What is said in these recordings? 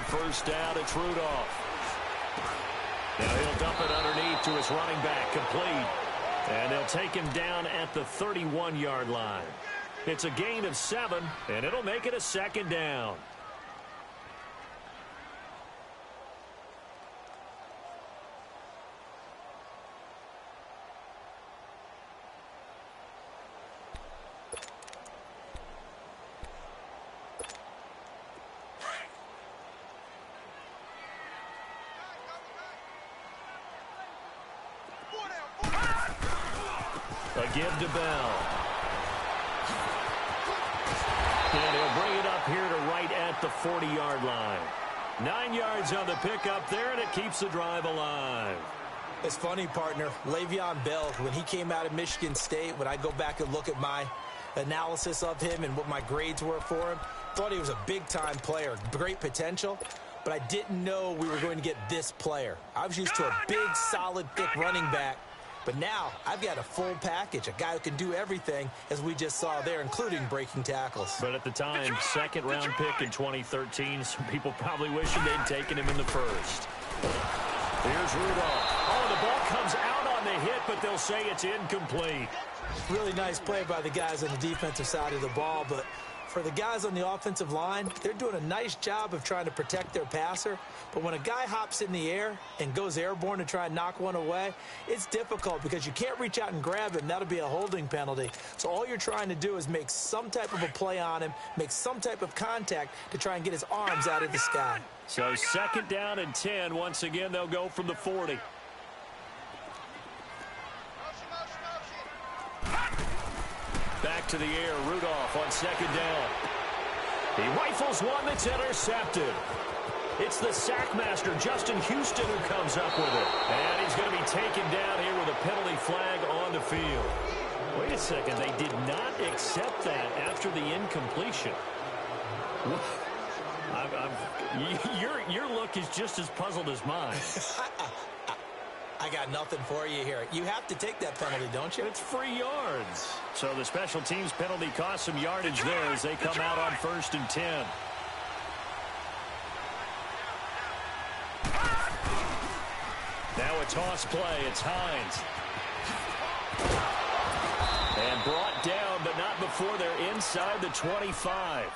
first down, it's Rudolph. Now he'll dump it underneath to his running back, complete. And they'll take him down at the 31-yard line. It's a gain of 7, and it'll make it a second down. A give to Bell. And he'll bring it up here to right at the 40-yard line. 9 yards on the pickup there, and it keeps the drive alive. It's funny, partner. Le'Veon Bell, when he came out of Michigan State, when I go back and look at my analysis of him and what my grades were for him, thought he was a big-time player, great potential, but I didn't know we were going to get this player. I was used to a big, solid, thick running back. But now I've got a full package, a guy who can do everything, as we just saw there, including breaking tackles. But at the time, second-round pick in 2013, some people probably wishing they'd taken him in the first. Here's Rudolph. Oh, the ball comes out on the hit, but they'll say it's incomplete. Really nice play by the guys on the defensive side of the ball, but for the guys on the offensive line, they're doing a nice job of trying to protect their passer. But when a guy hops in the air and goes airborne to try and knock one away, it's difficult because you can't reach out and grab him. That'll be a holding penalty. So all you're trying to do is make some type of a play on him, make some type of contact to try and get his arms out of the sky. So second down and 10. Once again, they'll go from the 40. Back to the air, Rudolph on second down. He rifles one that's intercepted. It's the sackmaster, Justin Houston, who comes up with it. And he's going to be taken down here with a penalty flag on the field. Wait a second, they did not accept that after the incompletion. Your look is just as puzzled as mine. I got nothing for you here. You have to take that penalty, don't you? It's free yards. So the special teams penalty costs some yardage there as they come out on 1st and 10. Now a toss play. It's Hines. And brought down, but not before they're inside the 25.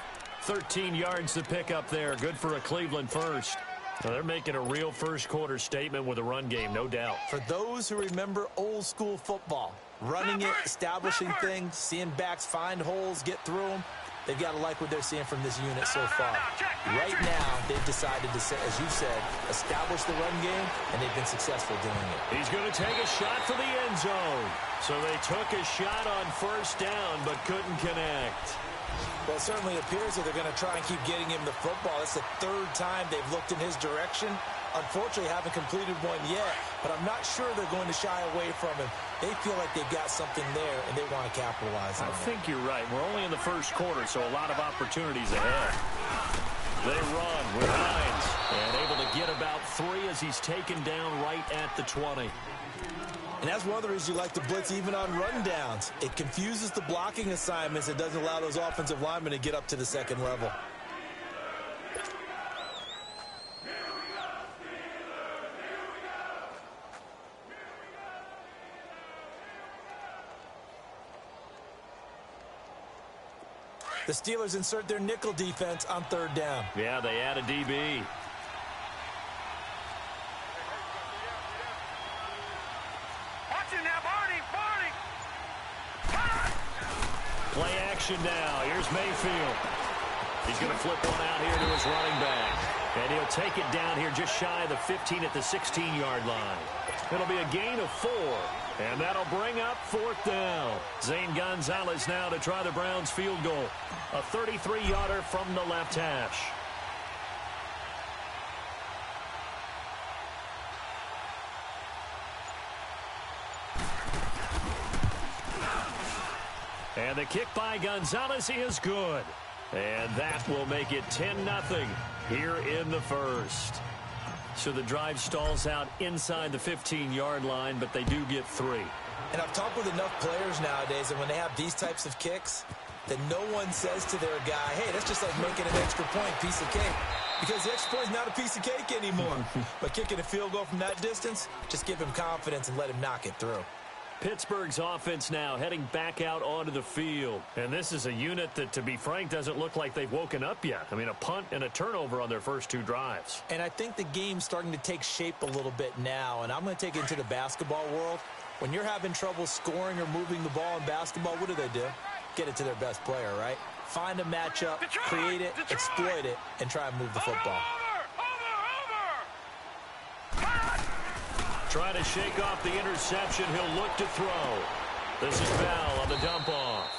13 yards to pick up there. Good for a Cleveland first. So they're making a real first-quarter statement with a run game, no doubt. For those who remember old-school football, running it, establishing things, seeing backs find holes, get through them, they've got to like what they're seeing from this unit so far. Right now, they've decided to, as you said, establish the run game, and they've been successful doing it. He's going to take a shot for the end zone. So they took a shot on first down, but couldn't connect. Well, it certainly appears that they're going to try and keep getting him the football. That's the 3rd time they've looked in his direction. Unfortunately, haven't completed one yet, but I'm not sure they're going to shy away from him. They feel like they've got something there, and they want to capitalize on it. I think you're right. We're only in the first quarter, so a lot of opportunities ahead. They run with Hines, and able to get about 3 as he's taken down right at the 20. And that's one of the reasons you like to blitz even on rundowns. It confuses the blocking assignments. It doesn't allow those offensive linemen to get up to the second level. The Steelers insert their nickel defense on 3rd down. Yeah, they add a DB. Play action now. Here's Mayfield. He's going to flip one out here to his running back. And he'll take it down here just shy of the 15 at the 16-yard line. It'll be a gain of 4. And that'll bring up 4th down. Zane Gonzalez now to try the Browns field goal. A 33-yarder from the left hash. And the kick by Gonzalez is good. And that will make it 10-0 here in the first. So the drive stalls out inside the 15-yard line, but they do get 3. And I've talked with enough players nowadays, and when they have these types of kicks, that no one says to their guy, hey, that's just like making an extra point, piece of cake. Because the extra point is not a piece of cake anymore. But kicking a field goal from that distance, just give him confidence and let him knock it through. Pittsburgh's offense now heading back out onto the field. And this is a unit that, to be frank, doesn't look like they've woken up yet. I mean, a punt and a turnover on their first 2 drives. And I think the game's starting to take shape a little bit now. And I'm going to take it into the basketball world. When you're having trouble scoring or moving the ball in basketball, what do? Get it to their best player, right? Find a matchup, create it, exploit it, and try and move the football. Trying to shake off the interception. He'll look to throw. This is Bell on the dump off.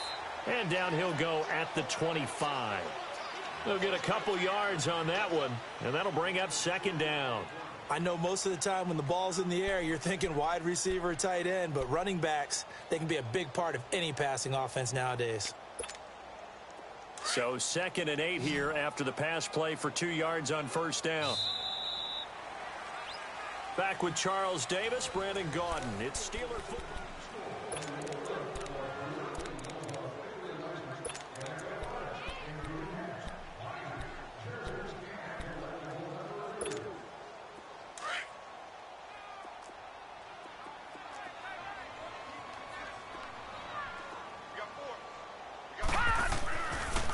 And down he'll go at the 25. They'll get a couple yards on that one, and that'll bring up 2nd down. I know most of the time when the ball's in the air, you're thinking wide receiver, tight end, but running backs, they can be a big part of any passing offense nowadays. So 2nd and 8 here after the pass play for 2 yards on 1st down. Back with Charles Davis, Brandon Gaudin. It's Steeler football.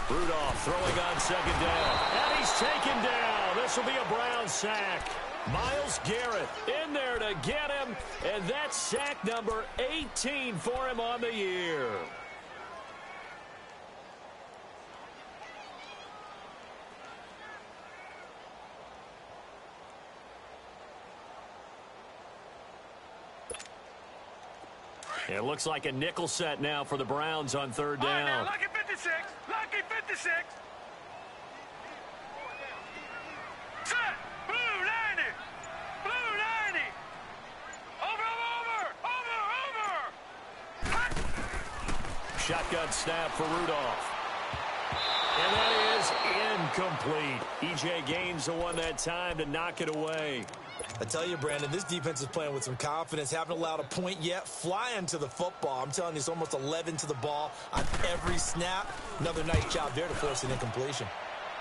Rudolph throwing on 2nd down. And he's taken down. This will be a Brown sack. Myles Garrett in there to get him. And that's sack number 18 for him on the year. It looks like a nickel set now for the Browns on 3rd down. Now, lucky 56. Lucky 56. Set. Blue 90. Blue 90. Over. Shotgun snap for Rudolph. And that is incomplete. E.J. Gaines the one that time to knock it away. I tell you, Brandon, this defense is playing with some confidence. Haven't allowed a point yet. Flying to the football. I'm telling you, it's almost 11 to the ball on every snap. Another nice job there to force an incompletion.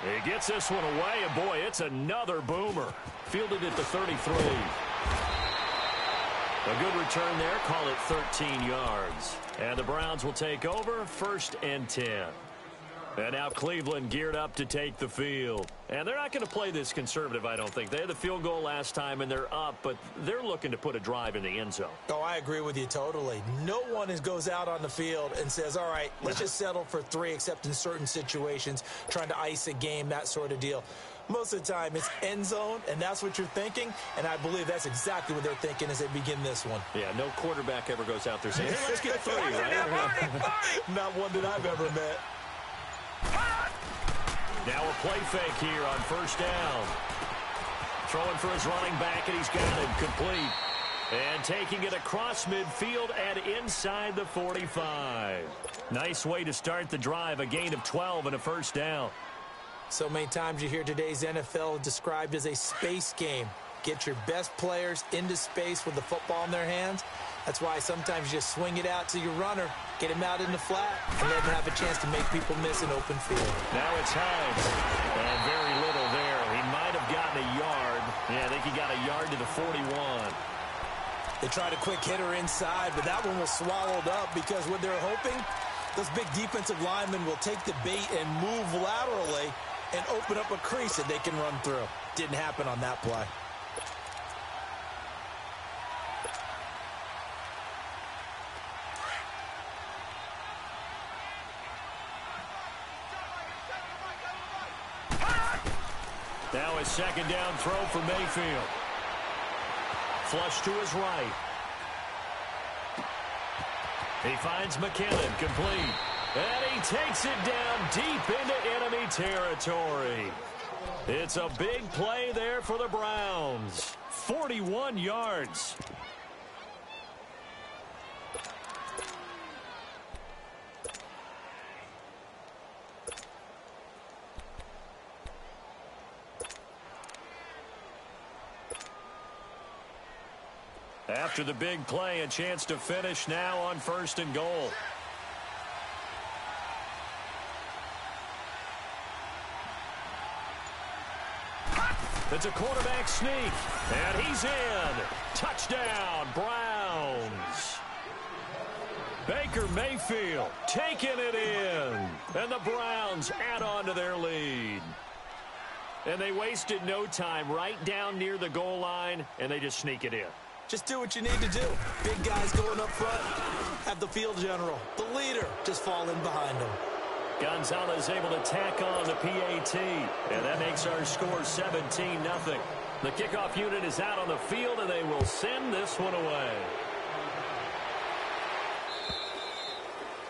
He gets this one away, and boy, it's another boomer. Fielded at the 33. A good return there. Call it 13 yards. And the Browns will take over 1st and 10. And now Cleveland geared up to take the field. And they're not going to play this conservative, I don't think. They had the field goal last time, and they're up, but they're looking to put a drive in the end zone. Oh, I agree with you totally. No one goes out on the field and says, all right, let's just settle for 3, except in certain situations, trying to ice a game, that sort of deal. Most of the time, it's end zone, and that's what you're thinking, and I believe that's exactly what they're thinking as they begin this one. Yeah, no quarterback ever goes out there saying, hey, let's get 3, right? Not one that I've ever met. Now a play fake here on 1st down. Throwing for his running back, and he's got it complete. And taking it across midfield and inside the 45. Nice way to start the drive, a gain of 12 and a 1st down. So many times you hear today's NFL described as a space game. Get your best players into space with the football in their hands. That's why sometimes you just swing it out to your runner, get him out in the flat, and let him have a chance to make people miss an open field. Now it's Hines. And very little there. He might have gotten a yard. Yeah, I think he got a yard to the 41. They tried a quick hitter inside, but that one was swallowed up because what they're hoping, those big defensive linemen will take the bait and move laterally and open up a crease that they can run through. Didn't happen on that play. Now a 2nd down throw for Mayfield. Flush to his right. He finds McKinnon, complete. And he takes it down deep into enemy territory. It's a big play there for the Browns. 41 yards. After the big play, a chance to finish now on 1st and goal. It's a quarterback sneak, and he's in. Touchdown, Browns. Baker Mayfield taking it in, and the Browns add on to their lead. And they wasted no time right down near the goal line, and they just sneak it in. Just do what you need to do. Big guys going up front, have the field general, the leader, just fall in behind them. Gonzalez able to tack on the PAT, and that makes our score 17-0. The kickoff unit is out on the field, and they will send this one away.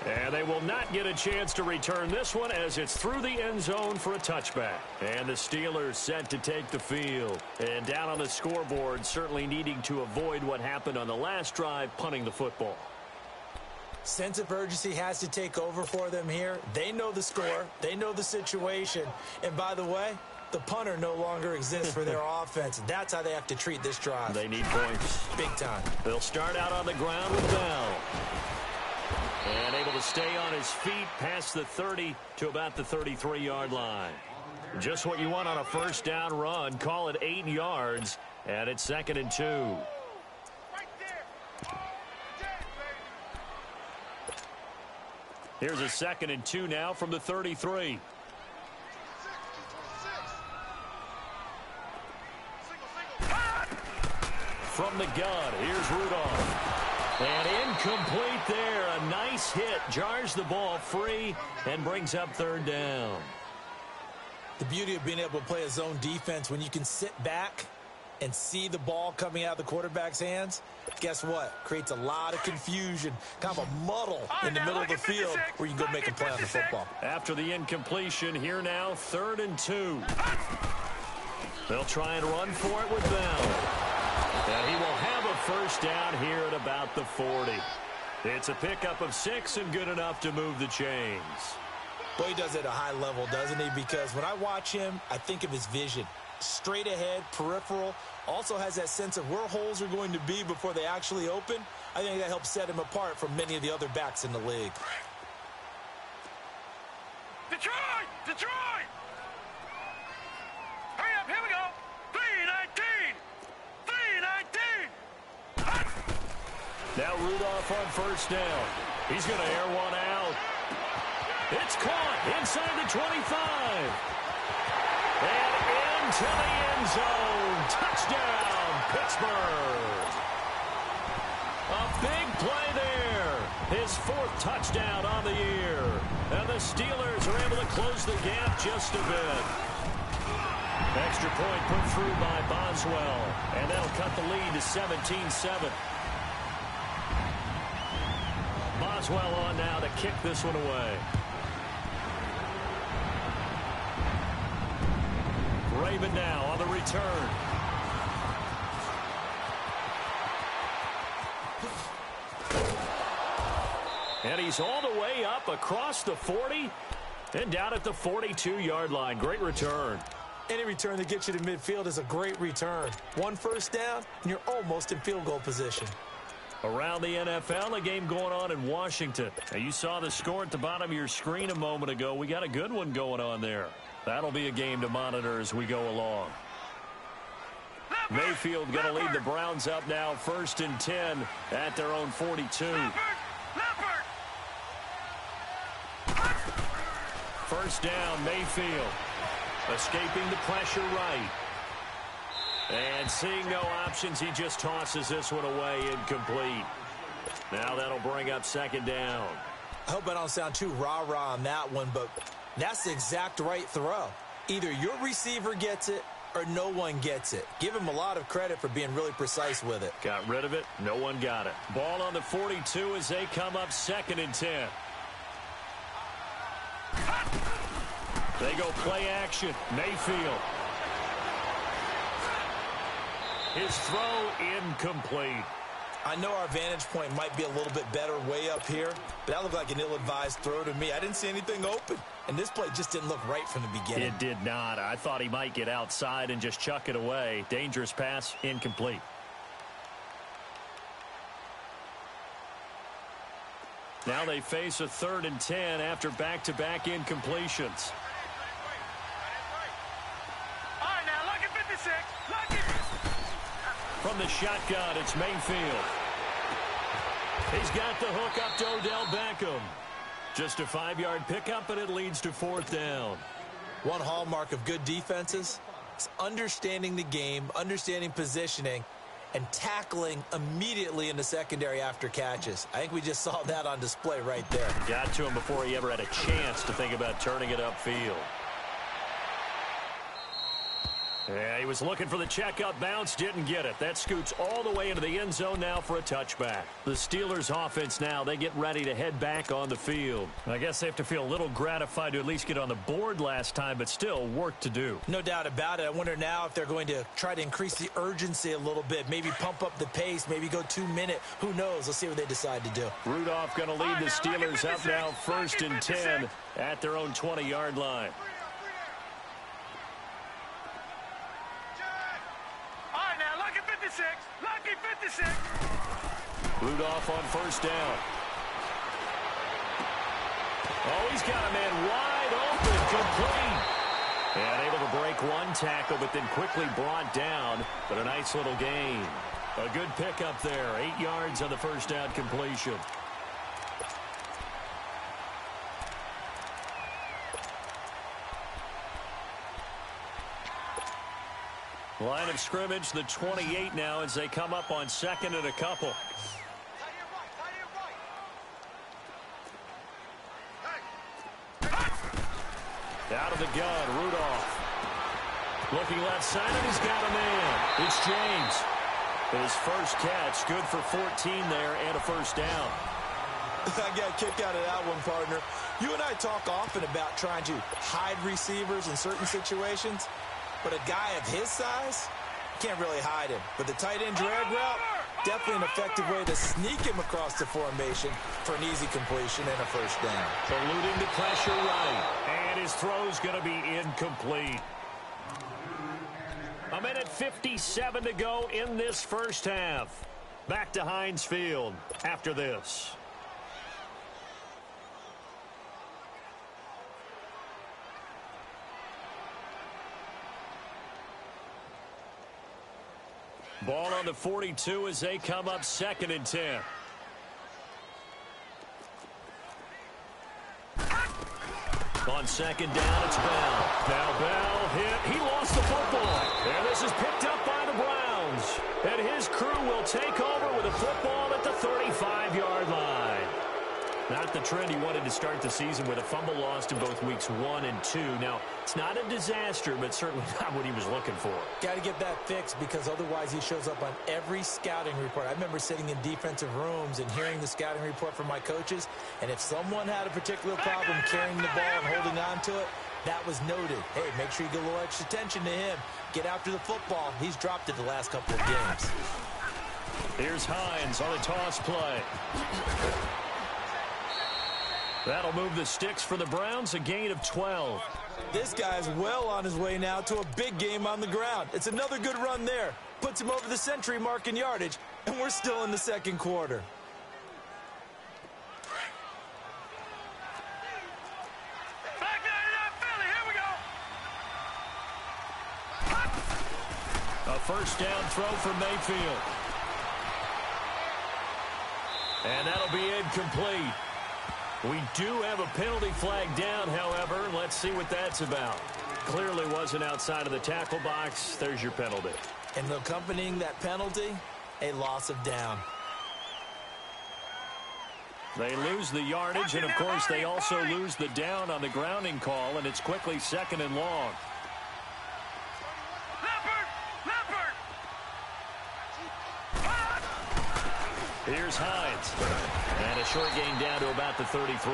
And they will not get a chance to return this one as it's through the end zone for a touchback. And the Steelers set to take the field. And down on the scoreboard, certainly needing to avoid what happened on the last drive, punting the football. Sense of urgency has to take over for them here. They know the score. They know the situation. And by the way, the punter no longer exists for their offense. That's how they have to treat this drive. They need points. Big time. They'll start out on the ground with Bell. And able to stay on his feet past the 30 to about the 33-yard line. Just what you want on a first down run. Call it 8 yards, and it's 2nd and 2. Right there. Here's a 2nd and 2 now from the 33. From the gun, here's Rudolph. And incomplete there. A nice hit. Jars the ball free and brings up 3rd down. The beauty of being able to play a zone defense when you can sit back and see the ball coming out of the quarterback's hands, guess what? Creates a lot of confusion, kind of a muddle in the middle of the field where you can go make a play on the football. After the incompletion, here now, 3rd and 2. They'll try and run for it with Bell. And he will have a first down here at about the 40. It's a pickup of 6 and good enough to move the chains. Boy, he does it at a high level, doesn't he? Because when I watch him, I think of his vision. Straight ahead, peripheral, also has that sense of where holes are going to be before they actually open. I think that helps set him apart from many of the other backs in the league. Detroit! Detroit! Hurry up, here we go. 3-19. 3-19. Now Rudolph on first down. He's going to air one out. It's caught inside the 25. And into the end zone. Touchdown, Pittsburgh. A big play there. His 4th touchdown on the year. And the Steelers are able to close the gap just a bit. Extra point put through by Boswell. And that'll cut the lead to 17-7. Boswell on now to kick this one away. Raven now on the return. And he's all the way up across the 40 and down at the 42-yard line. Great return. Any return that gets you to midfield is a great return. 1 first down, and you're almost in field goal position. Around the NFL, a game going on in Washington. Now, you saw the score at the bottom of your screen a moment ago. We got a good one going on there. That'll be a game to monitor as we go along. Mayfield going to lead the Browns up now, 1st and 10 at their own 42. First down, Mayfield. Escaping the pressure right. And seeing no options, he just tosses this one away, incomplete. Now that'll bring up 2nd down. I hope I don't sound too rah-rah on that one, but that's the exact right throw. Either your receiver gets it or no one gets it. Give him a lot of credit for being really precise with it. Got rid of it. No one got it. Ball on the 42 as they come up 2nd and 10. They go play action. Mayfield. His throw incomplete. I know our vantage point might be a little bit better way up here, but that looked like an ill-advised throw to me. I didn't see anything open, and this play just didn't look right from the beginning. It did not. I thought he might get outside and just chuck it away. Dangerous pass, incomplete. Now they face a 3rd and 10 after back-to-back incompletions. All right, now look at 56. From the shotgun, it's Mayfield. He's got the hook up to Odell Beckham. Just a 5-yard pickup, and it leads to 4th down. One hallmark of good defenses is understanding the game, understanding positioning, and tackling immediately in the secondary after catches. I think we just saw that on display right there. Got to him before he ever had a chance to think about turning it upfield. Yeah, he was looking for the checkup bounce, didn't get it. That scoots all the way into the end zone now for a touchback. The Steelers offense now, they get ready to head back on the field. I guess they have to feel a little gratified to at least get on the board last time, but still work to do. No doubt about it. I wonder now if they're going to try to increase the urgency a little bit, maybe pump up the pace, maybe go 2-minute. Who knows? Let's see what they decide to do. Rudolph going to lead the Steelers up now 1st and 10 at their own 20-yard line. Lucky 56. Rudolph on 1st down. Oh, he's got a man wide open, complete. And able to break one tackle, but then quickly brought down. But a nice little gain. A good pickup there. 8 yards on the 1st down completion. Line of scrimmage, the 28 now as they come up on 2nd and a couple. Out of the gun, Rudolph. Looking left side, and he's got a man. It's James. His first catch, good for 14 there and a 1st down. I got a kick out of that one, partner. You and I talk often about trying to hide receivers in certain situations. But a guy of his size, can't really hide him. But the tight end drag route, definitely an effective way to sneak him across the formation for an easy completion and a 1st down. Eluding the pressure right. And his throw's going to be incomplete. 1:57 to go in this 1st half. Back to Heinz Field after this. Ball on the 42 as they come up 2nd and 10. On 2nd down, it's Bell. Now Bell hit. He lost the football. And this is picked up by the Browns. And his crew will take over with a football at the 35-yard line. Not the trend he wanted to start the season with a fumble lost in both weeks 1 and 2. Now, it's not a disaster, but certainly not what he was looking for. Got to get that fixed because otherwise he shows up on every scouting report. I remember sitting in defensive rooms and hearing the scouting report from my coaches, and if someone had a particular problem carrying the ball and holding on to it, that was noted. Hey, make sure you get a little extra attention to him. Get after the football. He's dropped it the last couple of games. Here's Hines on a toss play. That'll move the sticks for the Browns, a gain of 12. This guy's well on his way now to a big game on the ground. It's another good run there. Puts him over the century mark in yardage, and we're still in the 2nd quarter. Back there, Philly. Here we go. A 1st down throw for Mayfield. And that'll be incomplete. We do have a penalty flag down, however. Let's see what that's about. Clearly wasn't outside of the tackle box. There's your penalty. And accompanying that penalty, a loss of down. They lose the yardage, and, of course, they also lose the down on the grounding call, and it's quickly 2nd and long. Here's Hines. And a short gain down to about the 33.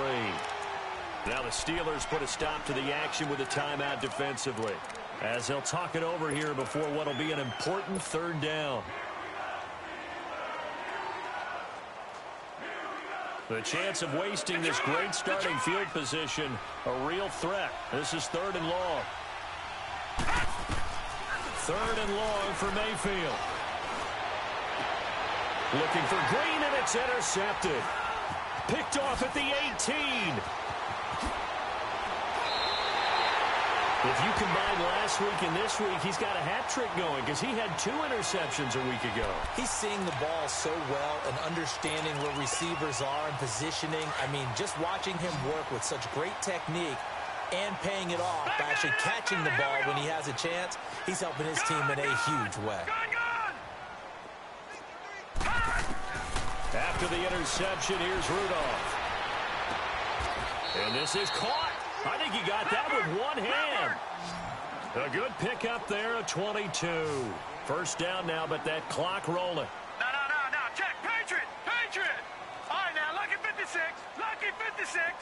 Now the Steelers put a stop to the action with a timeout defensively, as they'll talk it over here before what will be an important 3rd down. The chance of wasting this great starting field position, a real threat. This is 3rd and long. 3rd and long for Mayfield. Looking for Green, and it's intercepted. Picked off at the 18. If you combine last week and this week, he's got a hat trick going because he had 2 interceptions a week ago. He's seeing the ball so well and understanding where receivers are and positioning. I mean, just watching him work with such great technique and paying it off by actually catching the ball when he has a chance, he's helping his team in a huge way. After the interception, here's Rudolph. And this is caught. I think he got that with one hand. A good pickup there, a 22. First down now, but that clock rolling. No. Check. Patriot. All right, now, lucky 56. Lucky 56.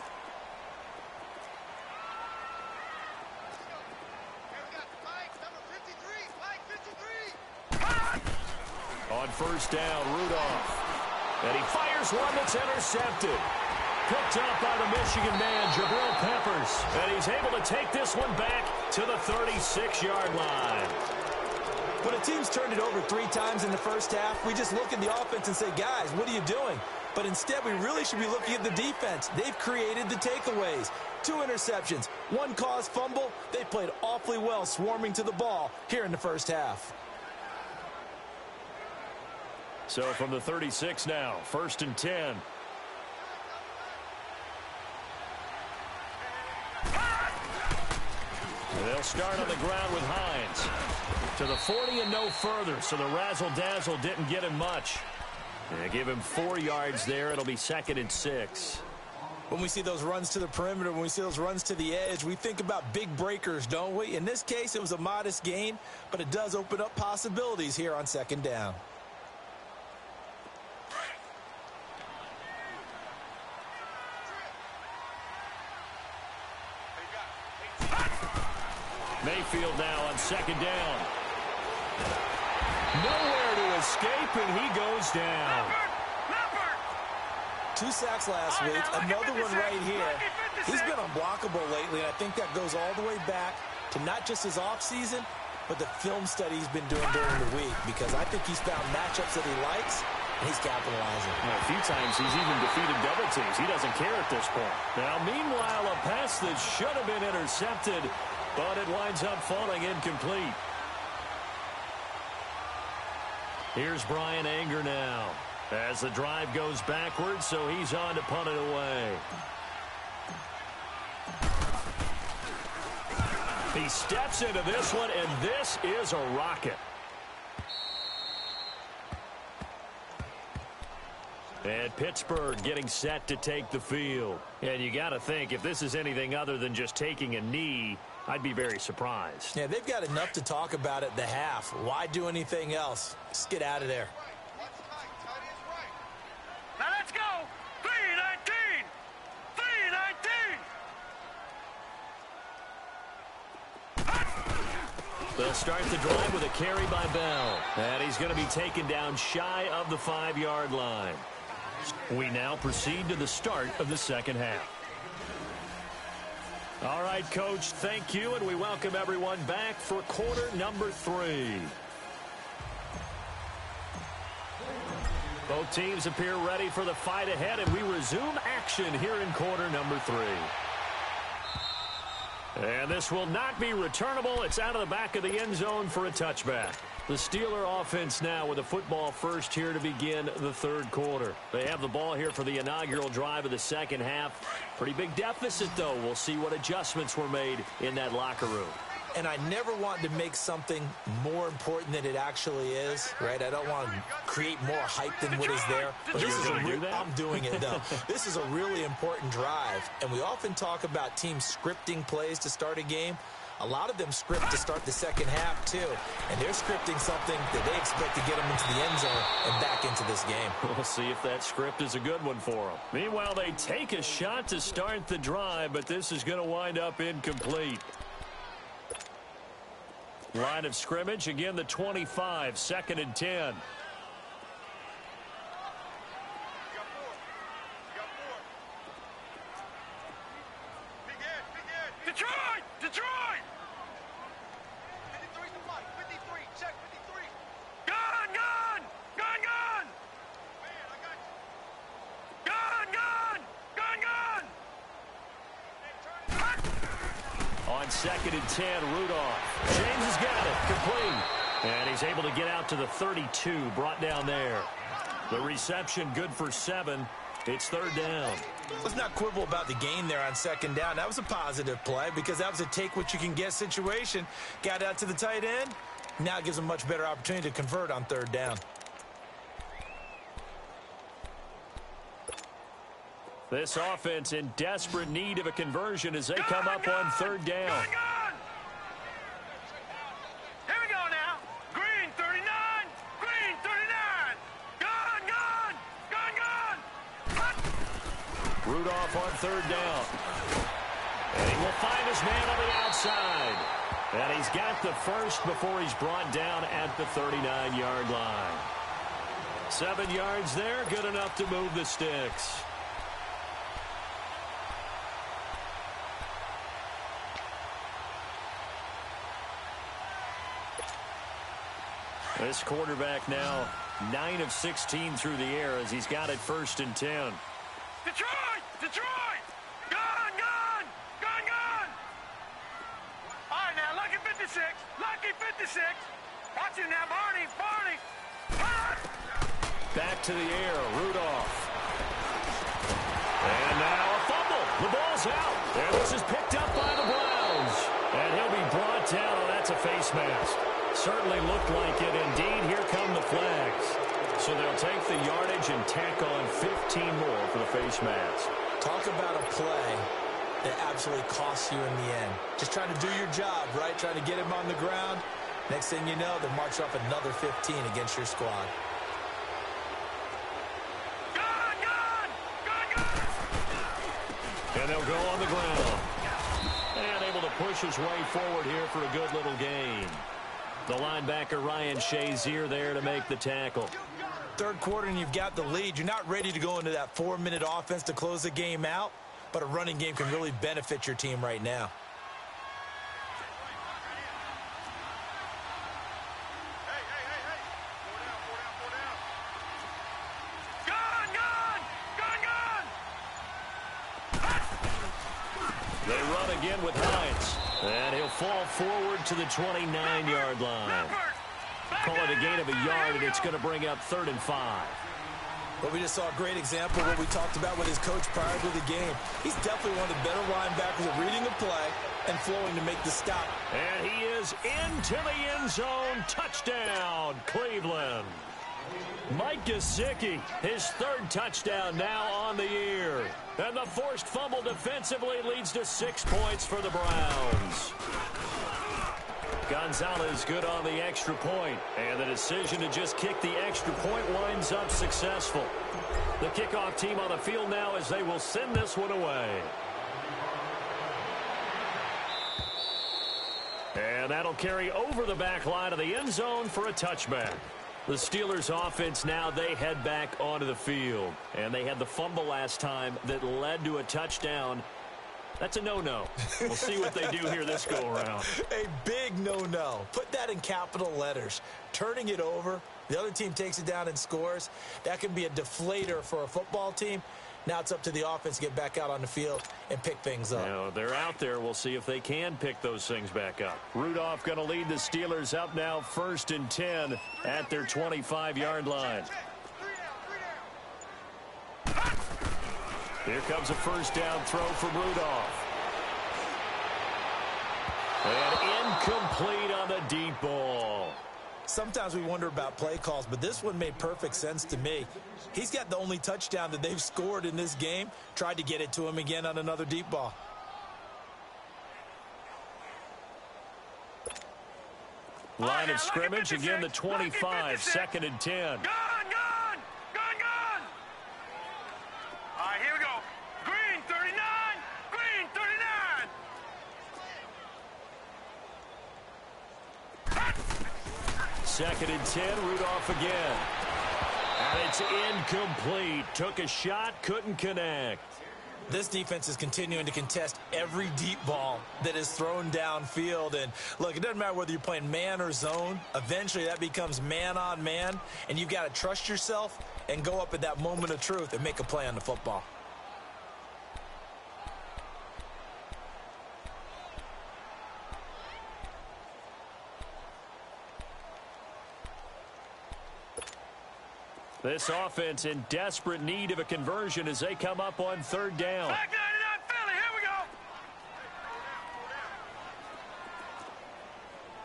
On first down, Rudolph. And he fires one that's intercepted. Picked up by the Michigan man, Jabril Peppers. And he's able to take this one back to the 36-yard line. When a team's turned it over 3 times in the first half, we just look at the offense and say, guys, what are you doing? But instead, we really should be looking at the defense. They've created the takeaways. 2 interceptions, 1 caused fumble. They played awfully well swarming to the ball here in the first half. So from the 36 now, 1st and 10. They'll start on the ground with Hines. To the 40 and no further, so the razzle-dazzle didn't get him much. They give him 4 yards there. It'll be 2nd and 6. When we see those runs to the perimeter, when we see those runs to the edge, we think about big breakers, don't we? In this case, it was a modest gain, but it does open up possibilities here on 2nd down. Mayfield now on 2nd down. Nowhere to escape, and he goes down. 2 sacks last week, another one right here. He's been unblockable lately, and I think that goes all the way back to not just his offseason, but the film study he's been doing during the week, because I think he's found matchups that he likes, and he's capitalizing. A few times he's even defeated double teams. He doesn't care at this point. Now, meanwhile, a pass that should have been intercepted, but it winds up falling incomplete. Here's Brian Anger now as the drive goes backwards, so he's on to punt it away. He steps into this one, and this is a rocket. And Pittsburgh getting set to take the field. And you got to think, if this is anything other than just taking a knee, I'd be very surprised. Yeah, they've got enough to talk about at the half. Why do anything else? Just get out of there. Now let's go. 3-19. 3-19. They'll start the drive with a carry by Bell. And he's going to be taken down shy of the 5-yard line. We now proceed to the start of the 2nd half. All right, Coach, thank you, and we welcome everyone back for quarter number 3. Both teams appear ready for the fight ahead, and we resume action here in quarter number 3. And this will not be returnable. It's out of the back of the end zone for a touchback. The Steeler offense now with a football first here to begin the 3rd quarter. They have the ball here for the inaugural drive of the 2nd half. Pretty big deficit, though. We'll see what adjustments were made in that locker room. And I never want to make something more important than it actually is, right? I don't want to create more hype than what is there. But this is I'm doing it, though. This is a really important drive. And we often talk about teams scripting plays to start a game. A lot of them script to start the 2nd half, too. And they're scripting something that they expect to get them into the end zone and back into this game. We'll see if that script is a good one for them. Meanwhile, they take a shot to start the drive, but this is going to wind up incomplete. Line of scrimmage, again, the 25, 2nd and 10. Detroit! Detroit! 53, check 53. Gun! Gun! Gun! Gun! Man, I got you. Gun! Gun! Gun! Gun! On on 2nd and 10, Rudolph. James has got it, complete. And he's able to get out to the 32, brought down there. The reception good for 7. It's 3rd down. Let's not quibble about the gain there on 2nd down. That was a positive play because that was a take-what-you-can-get situation. Got out to the tight end. Now it gives them a much better opportunity to convert on 3rd down. This offense in desperate need of a conversion as they come up on 3rd down. Here we go now. Green 39. Green 39. Gone. Rudolph on 3rd down. And he will find his man on the outside. And he's got the first before he's brought down at the 39-yard line. 7 yards there, good enough to move the sticks. This quarterback now 9 of 16 through the air as he's got it 1st and 10. Detroit! Detroit! Gone! All right, now, lucky 56. Lucky 56. Watch it now, Barney. Back to the air, Rudolph. And now a fumble. The ball's out. And this is picked up by the Browns. And he'll be brought down. Oh, that's a face mask. Certainly looked like it. Indeed, here come the flags. So they'll take the yardage and tack on 15 more for the face mask. Talk about a play that absolutely costs you in the end. Just trying to do your job, right? Trying to get him on the ground. Next thing you know, they'll march off another 15 against your squad. And they'll go on the ground. And able to push his way forward here for a good little gain. The linebacker, Ryan Shazier, there to make the tackle. 3rd quarter and you've got the lead. You're not ready to go into that 4-minute offense to close the game out, but a running game can really benefit your team right now. They run again with Hines. And he'll fall forward to the 29-yard line. Call it a gain of a yard, and it's going to bring up 3rd and 5. But we just saw a great example of what we talked about with his coach prior to the game. He's definitely one of the better linebackers at reading the play and flowing to make the stop. And he is into the end zone. Touchdown, Cleveland. Mike Gesicki, his 3rd touchdown now on the year. And the forced fumble defensively leads to 6 points for the Browns. Gonzalez good on the extra point. And the decision to just kick the extra point winds up successful. The kickoff team on the field now as they will send this one away. And that'll carry over the back line of the end zone for a touchback. The Steelers offense now, they head back onto the field. And they had the fumble last time that led to a touchdown. That's a no-no. We'll see what they do here this go-around. A big no-no. Put that in capital letters. Turning it over, the other team takes it down and scores. That can be a deflator for a football team. Now it's up to the offense to get back out on the field and pick things up. Now, they're out there. We'll see if they can pick those things back up. Rudolph going to lead the Steelers up now 1st and 10 at their 25-yard line. Here comes a 1st down throw from Rudolph. And incomplete on the deep ball. Sometimes we wonder about play calls, but this one made perfect sense to me. He's got the only touchdown that they've scored in this game. Tried to get it to him again on another deep ball. Line of scrimmage, again the 25, 2nd and 10. Gone! All right, here we go. Green 39. Green 39. 2nd and 10, Rudolph again. And it's incomplete. Took a shot, couldn't connect. This defense is continuing to contest every deep ball that is thrown downfield. And, look, it doesn't matter whether you're playing man or zone. Eventually, that becomes man-on-man, and you've got to trust yourself and go up at that moment of truth and make a play on the football. This offense in desperate need of a conversion as they come up on third down. Back 99 Philly, here we go.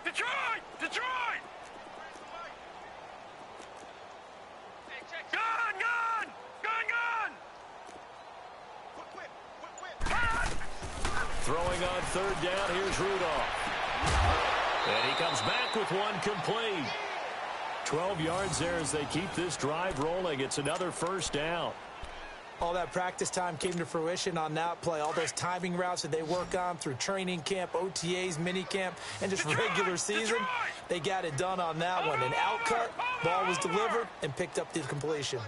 Detroit! Detroit! Gun! Gun! Gun! Gun! Throwing on third down, here's Rudolph. And he comes back with one complete. 12 yards there as they keep this drive rolling. It's another first down. All that practice time came to fruition on that play. All those timing routes that they work on through training camp, OTAs, minicamp, and just regular season, they got it done on that one. An outcut, ball was delivered, and picked up the completion.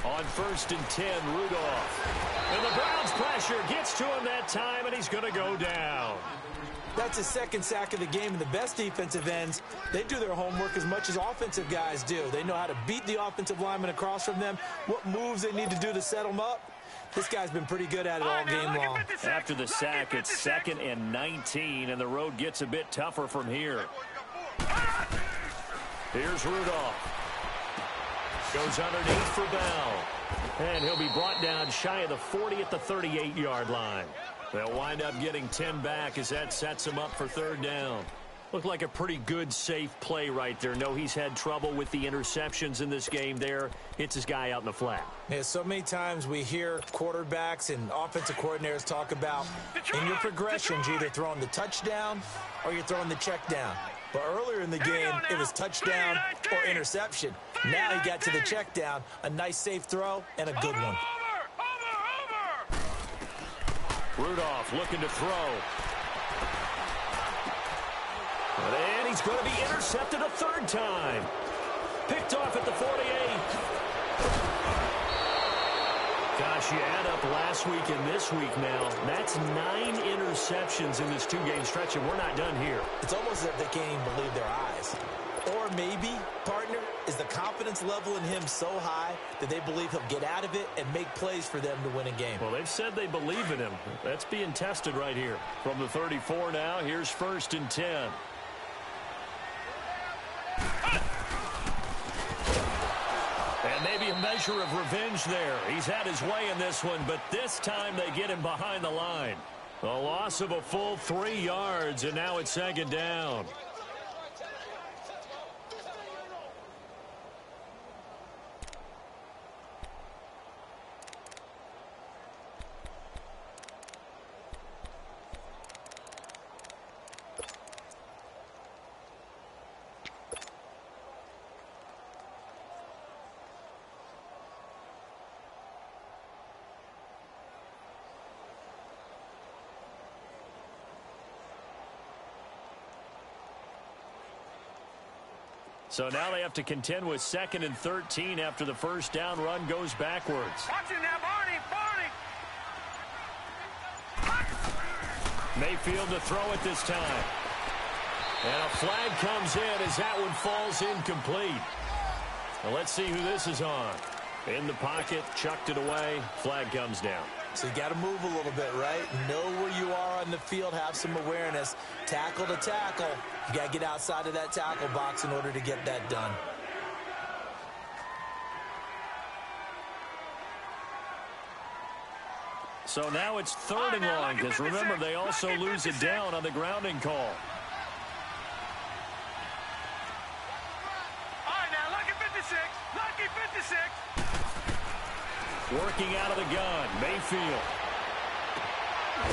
On 1st and 10, Rudolph. And the Browns pressure gets to him that time, and he's going to go down. That's his second sack of the game, and the best defensive ends, they do their homework as much as offensive guys do. They know how to beat the offensive lineman across from them, what moves they need to do to set them up. This guy's been pretty good at it all game long. After the sack, it's 2nd and 19, and the road gets a bit tougher from here. Here's Rudolph. Goes underneath for Bell. And he'll be brought down shy of the 40 at the 38-yard line. They'll wind up getting 10 back as that sets him up for third down. Looked like a pretty good, safe play right there. No, he's had trouble with the interceptions in this game there. Hits his guy out in the flat. Yeah, so many times we hear quarterbacks and offensive coordinators talk about in your progressions, you're either throwing the touchdown or you're throwing the check down. But earlier in the game, it was touchdown or interception. Now he got to the check down, a nice safe throw, and a good one. Rudolph looking to throw. And he's going to be intercepted a third time. Picked off at the 48. Gosh, you add up last week and this week now. That's 9 interceptions in this 2-game stretch, and we're not done here. It's almost as if they can't even believe their eyes. Or maybe, partner, is the confidence level in him so high that they believe he'll get out of it and make plays for them to win a game. Well, they've said they believe in him. That's being tested right here. From the 34 now, here's 1st and 10. And maybe a measure of revenge there. He's had his way in this one, but this time they get him behind the line. A loss of a full 3 yards, and now it's 2nd down. So now they have to contend with 2nd and 13 after the first down run goes backwards. Watch it now, Barney, Barney. Mayfield to throw it this time. And a flag comes in as that one falls incomplete. Well, let's see who this is on. In the pocket, chucked it away, flag comes down. So you got to move a little bit, right? Know where you are on the field, have some awareness. Tackle to tackle. You got to get outside of that tackle box in order to get that done. So now it's 3rd and long, because remember, they also lose it down on the grounding call. All right, now, lucky 56. Lucky 56. Working out of the gun, Mayfield.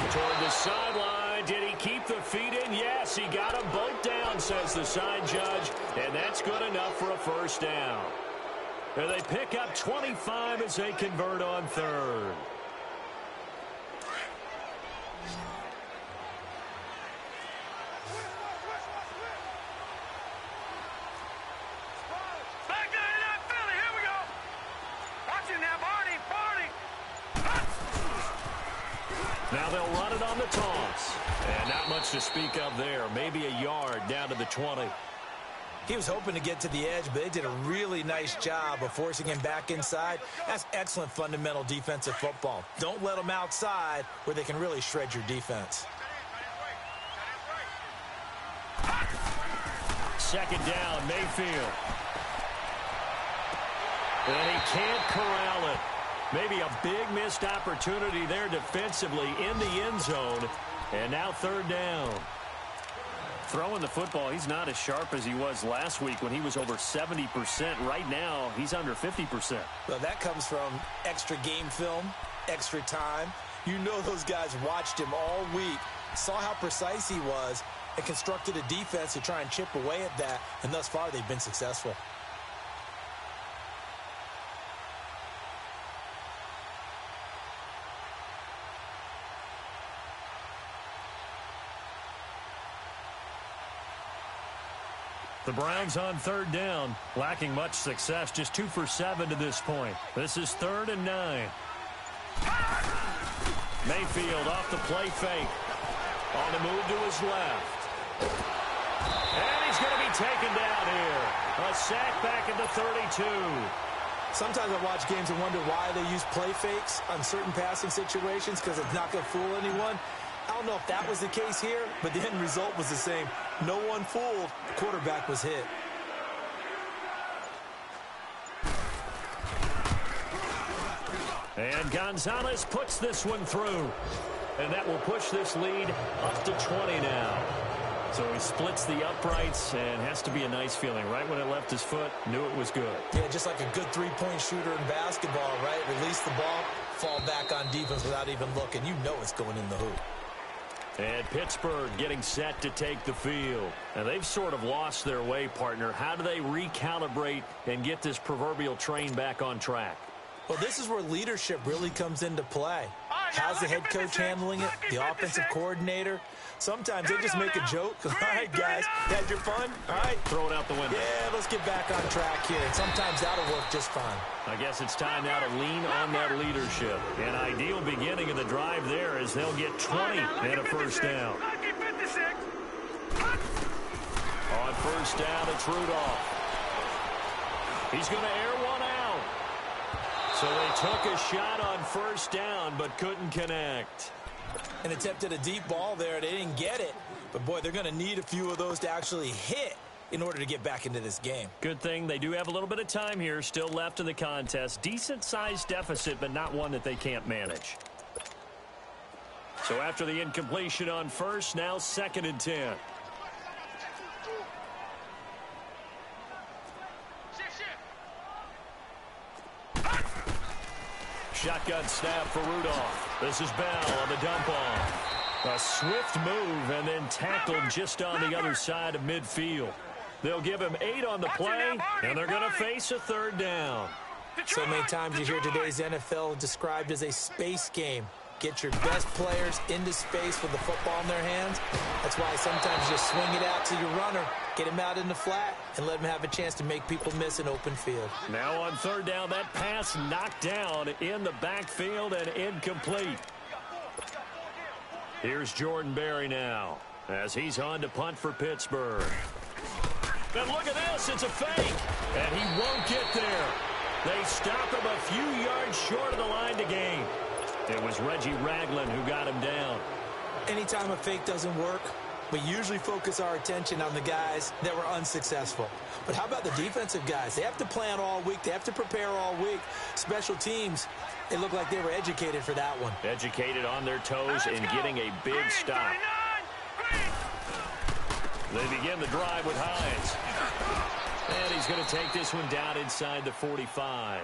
Toward the sideline, did he keep the feet in? Yes, he got them both down, says the side judge, and that's good enough for a first down. And they pick up 25 as they convert on 3rd. Back 99 Philly, here we go. Watch it now, Barney, Barney. Now they'll run it on the toss. And not much to speak of there. Maybe a yard down to the 20. He was hoping to get to the edge, but they did a really nice job of forcing him back inside. That's excellent fundamental defensive football. Don't let them outside where they can really shred your defense. 2nd down, Mayfield. And he can't corral it. Maybe a big missed opportunity there defensively in the end zone. And now third down. Throwing the football, he's not as sharp as he was last week when he was over 70%. Right now, he's under 50%. Well, that comes from extra game film, extra time. You know those guys watched him all week, saw how precise he was, and constructed a defense to try and chip away at that. And thus far, they've been successful. The Browns on third down, lacking much success, just 2 for 7 to this point. This is 3rd and 9. Mayfield off the play fake. On the move to his left. And he's going to be taken down here. A sack back at the 32. Sometimes I watch games and wonder why they use play fakes on certain passing situations because it's not going to fool anyone. I don't know if that was the case here, but the end result was the same. No one fooled. The quarterback was hit. And Gonzalez puts this one through. And that will push this lead up to 20 now. So he splits the uprights and has to be a nice feeling. Right when it left his foot, knew it was good. Yeah, just like a good three-point shooter in basketball, right? Release the ball, fall back on defense without even looking. You know it's going in the hoop. And Pittsburgh getting set to take the field. And they've sort of lost their way, partner. How do they recalibrate and get this proverbial train back on track? Well, this is where leadership really comes into play. How's the head coach handling it? The offensive coordinator? Sometimes they just make a joke. All right, guys, you had your fun? All right. Throw it out the window. Yeah, let's get back on track here. And sometimes that'll work just fine. I guess it's time now to lean on that leadership. An ideal beginning of the drive there as they'll get 20 and a first down. On first down, it's Rudolph. He's going to air one out. So they took a shot on first down but couldn't connect. And attempted a deep ball there. They didn't get it. But, boy, they're going to need a few of those to actually hit in order to get back into this game. Good thing they do have a little bit of time here still left in the contest. Decent-sized deficit, but not one that they can't manage. So after the incompletion on first, now 2nd and 10. Shotgun snap for Rudolph. This is Bell on the dump off. A swift move and then tackled just on the other side of midfield. They'll give him 8 on the play, and they're going to face a 3rd down. So many times you hear today's NFL described as a space game. Get your best players into space with the football in their hands. That's why sometimes you just swing it out to your runner, get him out in the flat, and let him have a chance to make people miss an open field. Now on 3rd down, that pass knocked down in the backfield and incomplete. Here's Jordan Berry now as he's on to punt for Pittsburgh. And look at this, it's a fake, and he won't get there. They stop him a few yards short of the line to gain. It was Reggie Ragland who got him down. Anytime a fake doesn't work, we usually focus our attention on the guys that were unsuccessful. But how about the defensive guys? They have to plan all week. They have to prepare all week. Special teams, it looked like they were educated for that one. Educated on their toes and getting a big stop. They begin the drive with Hines. And he's going to take this one down inside the 45.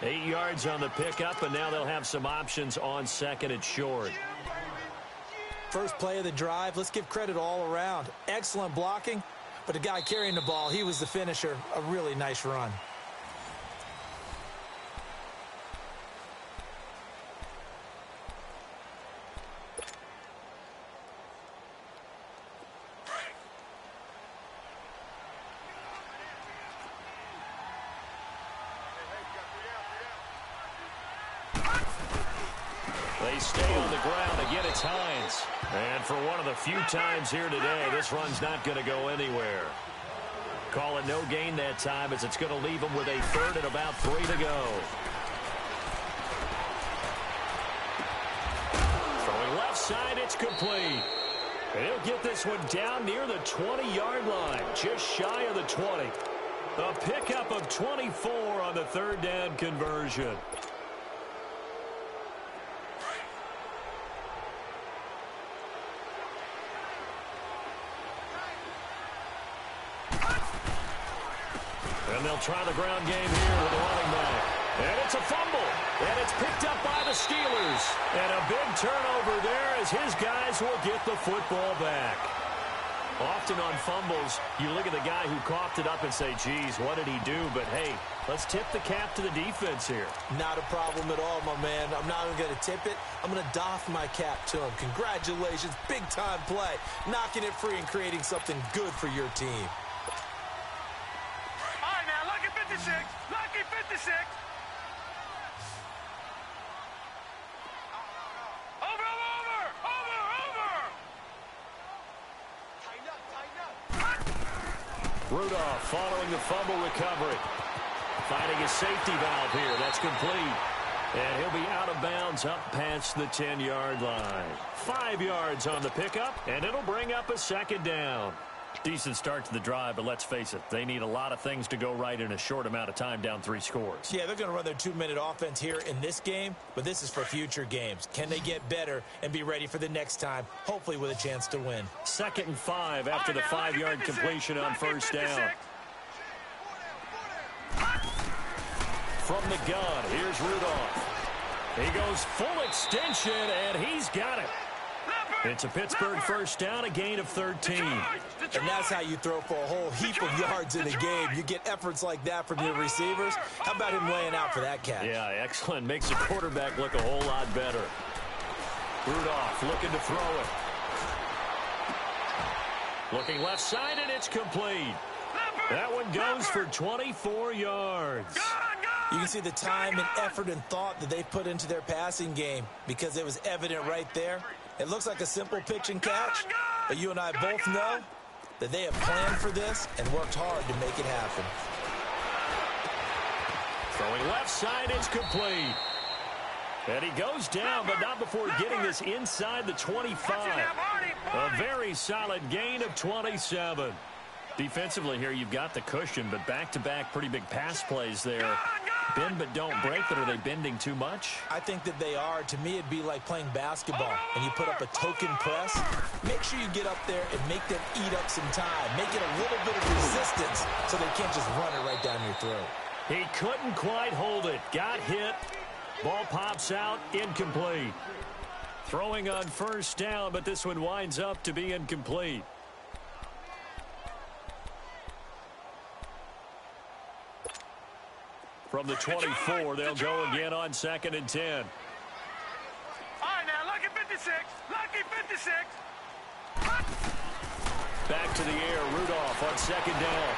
8 yards on the pickup, and now they'll have some options on 2nd and short. First play of the drive, let's give credit all around. Excellent blocking, but the guy carrying the ball, he was the finisher. A really nice run. They stay on the ground. Again, it's Hines. And for one of the few times here today, this run's not going to go anywhere. Call it no gain that time as it's going to leave them with a 3rd and about 3 to go. Throwing left side, it's complete. And he'll get this one down near the 20-yard line, just shy of the 20. A pickup of 24 on the third down conversion. And they'll try the ground game here with a running back. And it's a fumble. And it's picked up by the Steelers. And a big turnover there as his guys will get the football back. Often on fumbles, you look at the guy who coughed it up and say, geez, what did he do? But, hey, let's tip the cap to the defense here. Not a problem at all, my man. I'm not even going to tip it. I'm going to doff my cap to him. Congratulations. Big-time play. Knocking it free and creating something good for your team. All right, now, lucky 56. Lucky 56. Rudolph following the fumble recovery. Finding a safety valve here. That's complete. And he'll be out of bounds up past the 10-yard line. 5 yards on the pickup, and it'll bring up a second down. Decent start to the drive, but let's face it, they need a lot of things to go right in a short amount of time, down 3 scores. Yeah, they're going to run their 2-minute offense here in this game, but this is for future games. Can they get better and be ready for the next time, hopefully with a chance to win? 2nd and 5 after the 5-yard completion on first down. From the gun, here's Rudolph. He goes full extension, and he's got it. It's a Pittsburgh first down, a gain of 13. And that's how you throw for a whole heap of yards in a game. You get efforts like that from your receivers. How about him laying out for that catch? Yeah, excellent. Makes the quarterback look a whole lot better. Rudolph looking to throw it. Looking left side, and it's complete. That one goes for 24 yards. You can see the time and effort and thought that they put into their passing game because it was evident right there. It looks like a simple pitch and catch, but you and I both know that they have planned for this and worked hard to make it happen. Throwing left side, it's complete. And he goes down, but not before getting this inside the 25. A very solid gain of 27. Defensively here, you've got the cushion, but back-to-back pretty big pass plays there. Bend but don't break, but are they bending too much? I think that they are. To me, it'd be like playing basketball, and you put up a token press. Make sure you get up there and make them eat up some time. Make it a little bit of resistance so they can't just run it right down your throat. He couldn't quite hold it. Got hit. Ball pops out, incomplete. Throwing on first down, but this one winds up to be incomplete. From the 24, they'll go again on 2nd and 10. All right, now, lucky 56. Lucky 56. Back to the air, Rudolph on 2nd down.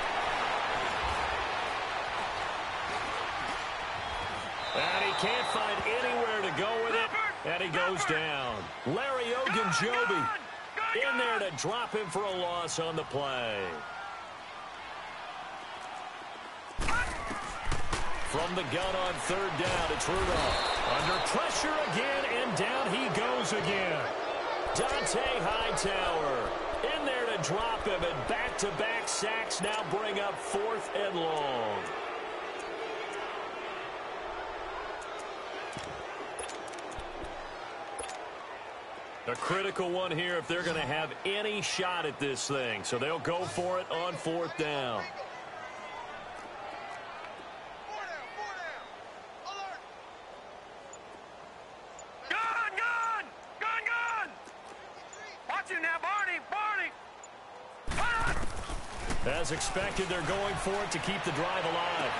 And he can't find anywhere to go with it, and he goes down. Larry Ogunjobi in there to drop him for a loss on the play. From the gun on 3rd down, it's Rudolph. Under pressure again, and down he goes again. Dante Hightower in there to drop him, and back-to-back sacks now bring up 4th and long. A critical one here if they're going to have any shot at this thing. So they'll go for it on 4th down. As expected, they're going for it to keep the drive alive.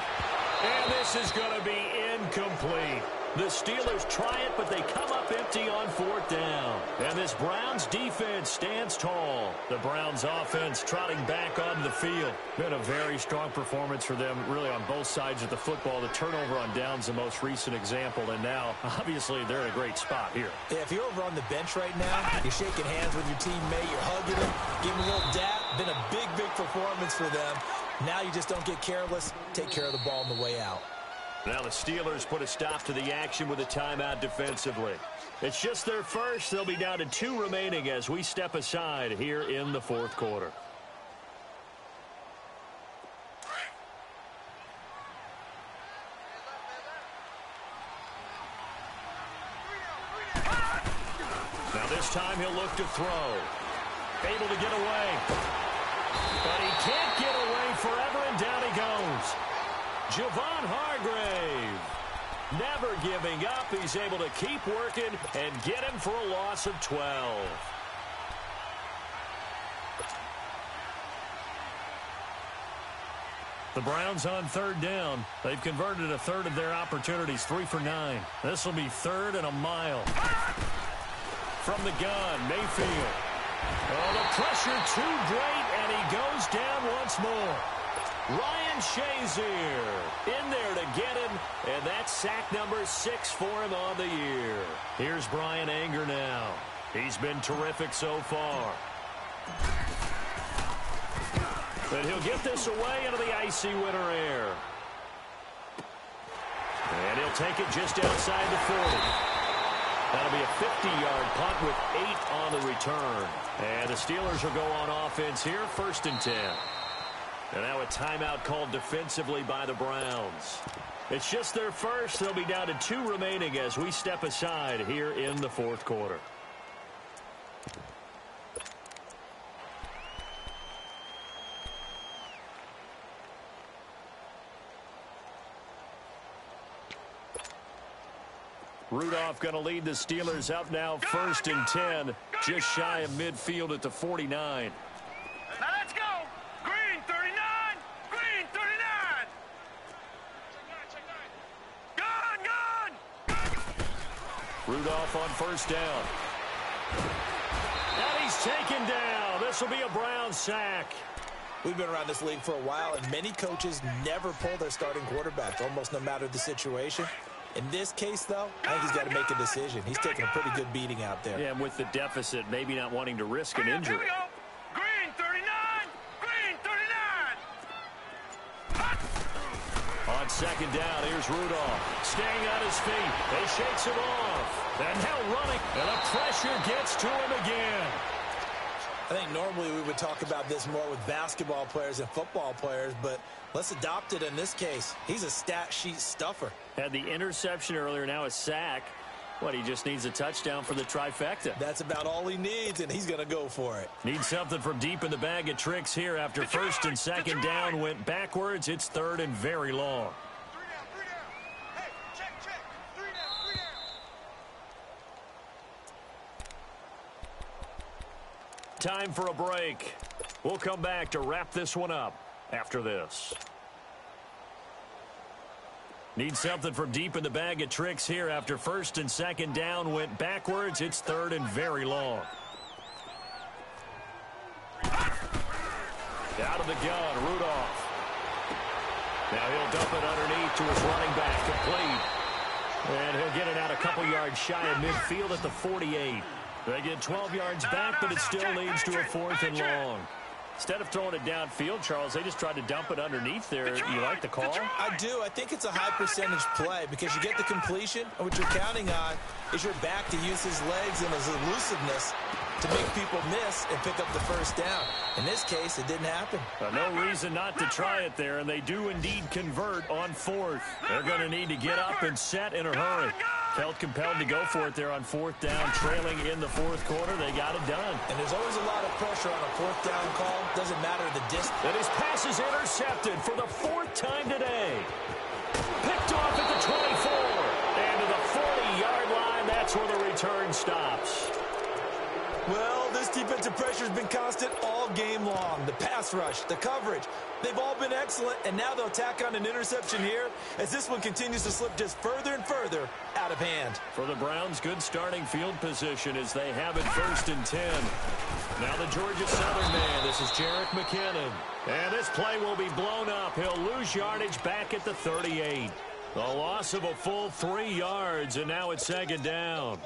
And this is going to be incomplete. The Steelers try it, but they come up empty on 4th down. And this Browns defense stands tall. The Browns offense trotting back onto the field. Been a very strong performance for them, really on both sides of the football. The turnover on downs the most recent example, and now, obviously, they're in a great spot here. Yeah, if you're over on the bench right now, you're shaking hands with your teammate, you're hugging him, giving him a little dap. Been a big, big performance for them. Now you just don't get careless. Take care of the ball on the way out. Now the Steelers put a stop to the action with a timeout defensively. It's just their first. They'll be down to 2 remaining as we step aside here in the 4th quarter. This time he'll look to throw. Able to get away. But he can't get away forever, and down he goes. Javon Hargrave. Never giving up. He's able to keep working and get him for a loss of 12. The Browns on third down. They've converted a third of their opportunities, 3 for 9. This will be third and a mile. From the gun, Mayfield. Oh, the pressure too great, and he goes down once more. Ryan Shazier in there to get him, and that's sack number 6 for him on the year. Here's Brian Anger now. He's been terrific so far. But he'll get this away into the icy winter air. And he'll take it just outside the 40. That'll be a 50-yard punt with 8 on the return. And the Steelers will go on offense here, 1st and 10. And now a timeout called defensively by the Browns. It's just their first. They'll be down to 2 remaining as we step aside here in the 4th quarter. Rudolph going to lead the Steelers up now, 1st and 10, just shy of midfield at the 49. Now let's go. Green 39. Green 39. Gun. Rudolph on 1st down. And he's taken down. This will be a Browns sack. We've been around this league for a while, and many coaches never pull their starting quarterback, almost no matter the situation. In this case, though, I think he's got to make a decision. He's taking a pretty good beating out there. Yeah, and with the deficit, maybe not wanting to risk an injury. Here we go. Green 39. Green 39. On 2nd down, here's Rudolph. Staying on his feet. He shakes him off. And now running. And the pressure gets to him again. I think normally we would talk about this more with basketball players and football players, but let's adopt it in this case. He's a stat sheet stuffer. Had the interception earlier, now a sack. What, he just needs a touchdown for the trifecta. That's about all he needs, and he's going to go for it. Needs something from deep in the bag of tricks here after 1st and 2nd down went backwards. It's 3rd and very long. 3 down, 3 down. Hey, check. 3 down, 3 down. Time for a break. We'll come back to wrap this one up after this. Need something from deep in the bag of tricks here after 1st and 2nd down went backwards. It's 3rd and very long. Out of the gun, Rudolph. Now he'll dump it underneath to his running back, complete. And he'll get it out a couple yards shy of midfield at the 48. They get 12 yards back, but it still leads to a 4th and long. Instead of throwing it downfield, Charles, they just tried to dump it underneath there. You like the call? I do. I think it's a high percentage play because you get the completion, and what you're counting on is your back to use his legs and his elusiveness to make people miss and pick up the 1st down. In this case, it didn't happen. No reason not to try it there, and they do indeed convert on 4th. They're going to need to get up and set in a hurry. Felt compelled to go for it there on 4th down, trailing in the 4th quarter. They got it done. And there's always a lot of pressure on a 4th down call. Doesn't matter the distance. And his pass is intercepted for the 4th time today. Picked off at the 24. And to the 40-yard line, that's where the return stops. Well, this defensive pressure has been constant all game long. The pass rush, the coverage, they've all been excellent, and now they'll tack on an interception here as this one continues to slip just further and further out of hand. For the Browns, good starting field position as they have it 1st and 10. Now the Georgia Southern man, this is Jerick McKinnon. And this play will be blown up. He'll lose yardage back at the 38. The loss of a full 3 yards, and now it's 2nd down.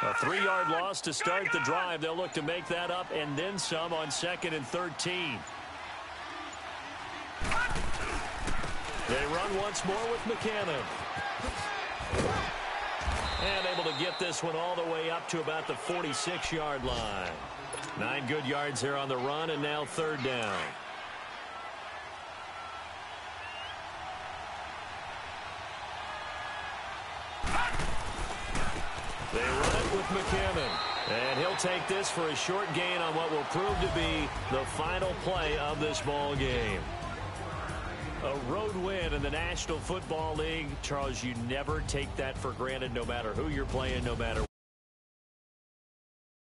A 3-yard loss to start the drive. They'll look to make that up and then some on 2nd and 13. They run once more with McKinnon. And able to get this one all the way up to about the 46-yard line. 9 good yards there on the run, and now 3rd down. They run it with McKinnon. And he'll take this for a short gain on what will prove to be the final play of this ball game. A road win in the National Football League. Charles, you never take that for granted no matter who you're playing, no matter